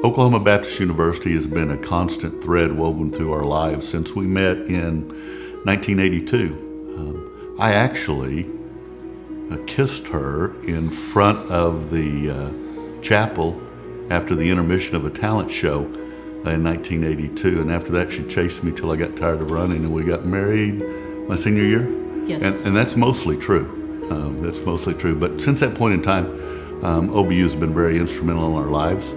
Oklahoma Baptist University has been a constant thread woven through our lives since we met in 1982. I actually kissed her in front of the chapel after the intermission of a talent show in 1982, and after that she chased me till I got tired of running, and we got married my senior year. Yes. And that's mostly true. That's mostly true. But since that point in time, OBU has been very instrumental in our lives.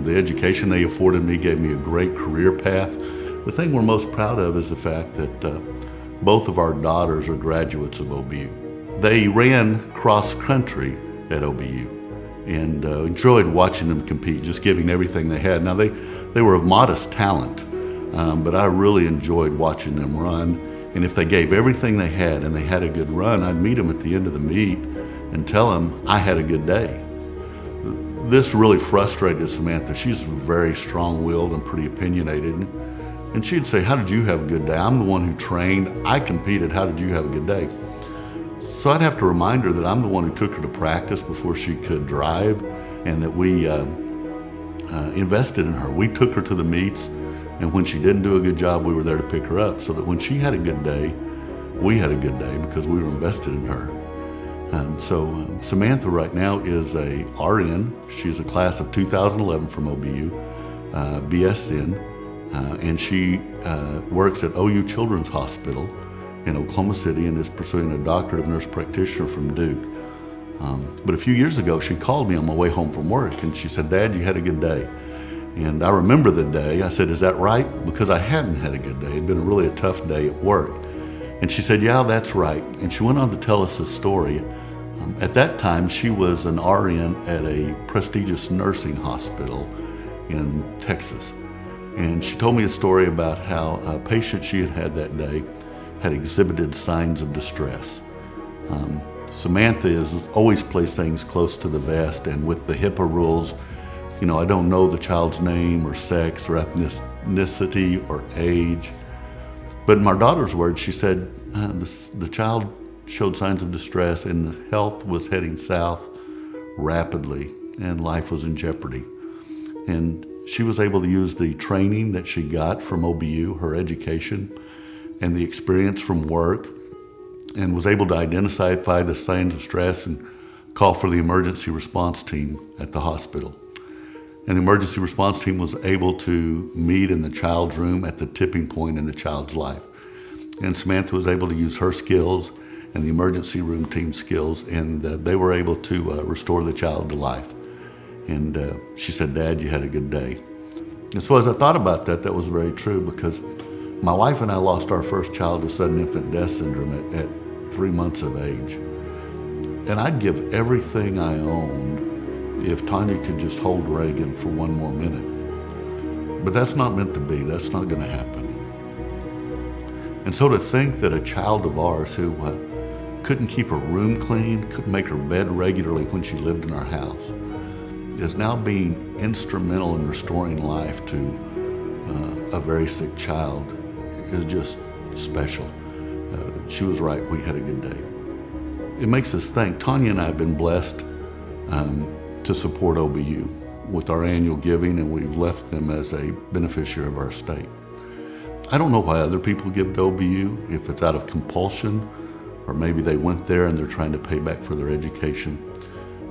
The education they afforded me gave me a great career path. The thing we're most proud of is the fact that both of our daughters are graduates of OBU. They ran cross country at OBU and enjoyed watching them compete, just giving everything they had. Now they were of modest talent, but I really enjoyed watching them run. And if they gave everything they had and they had a good run, I'd meet them at the end of the meet and tell them I had a good day. This really frustrated Samantha. She's very strong-willed and pretty opinionated. And she'd say, "How did you have a good day? I'm the one who trained. I competed. How did you have a good day?" So I'd have to remind her that I'm the one who took her to practice before she could drive, and that we invested in her. We took her to the meets, and when she didn't do a good job, we were there to pick her up, so that when she had a good day, we had a good day because we were invested in her. Samantha right now is a RN. She's a class of 2011 from OBU, BSN, and she works at OU Children's Hospital in Oklahoma City and is pursuing a doctorate of nurse practitioner from Duke. But a few years ago, she called me on my way home from work, and she said, "Dad, you had a good day." And I remember the day. I said, "Is that right?" Because I hadn't had a good day. It had been really a tough day at work. And she said, "Yeah, that's right." And she went on to tell us a story. At that time, she was an RN at a prestigious nursing hospital in Texas. And she told me a story about how a patient she had had that day had exhibited signs of distress. Samantha has always placed things close to the vest, and with the HIPAA rules, you know, I don't know the child's name or sex or ethnicity or age. But in my daughter's words, she said the child showed signs of distress and the health was heading south rapidly and life was in jeopardy. And she was able to use the training that she got from OBU, her education, and the experience from work, and was able to identify the signs of stress and call for the emergency response team at the hospital. And the emergency response team was able to meet in the child's room at the tipping point in the child's life. And Samantha was able to use her skills and the emergency room team skills, and they were able to restore the child to life. And she said, "Dad, you had a good day." And so as I thought about that, that was very true, because my wife and I lost our first child to sudden infant death syndrome at 3 months of age. And I'd give everything I owned if Tanya could just hold Reagan for one more minute. But that's not meant to be. That's not going to happen. And so to think that a child of ours who couldn't keep her room clean, couldn't make her bed regularly when she lived in our house, is now being instrumental in restoring life to a very sick child is just special. She was right. We had a good day. It makes us think. Tanya and I have been blessed to support OBU with our annual giving, and we've left them as a beneficiary of our state. I don't know why other people give to OBU, if it's out of compulsion, or maybe they went there and they're trying to pay back for their education.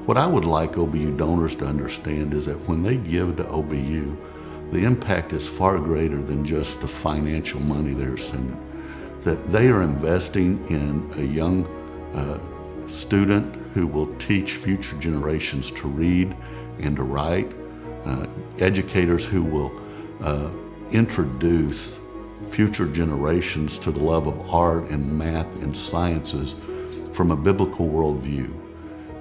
What I would like OBU donors to understand is that when they give to OBU, the impact is far greater than just the financial money they're sending. That they are investing in a young student who will teach future generations to read and to write, educators who will introduce future generations to the love of art and math and sciences from a biblical worldview.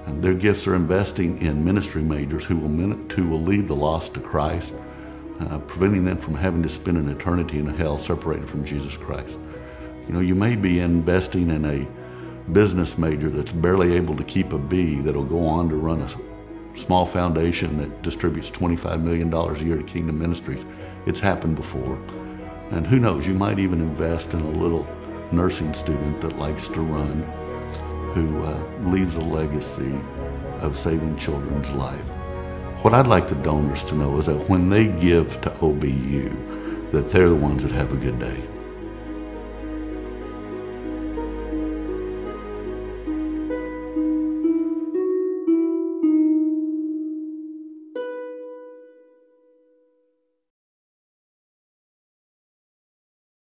And their gifts are investing in ministry majors who will lead the lost to Christ, preventing them from having to spend an eternity in a hell separated from Jesus Christ. You know, you may be investing in a business major that's barely able to keep a B that'll go on to run a small foundation that distributes $25 million a year to Kingdom Ministries. It's happened before. And who knows, you might even invest in a little nursing student that likes to run, who leaves a legacy of saving children's life. What I'd like the donors to know is that when they give to OBU, that they're the ones that have a good day.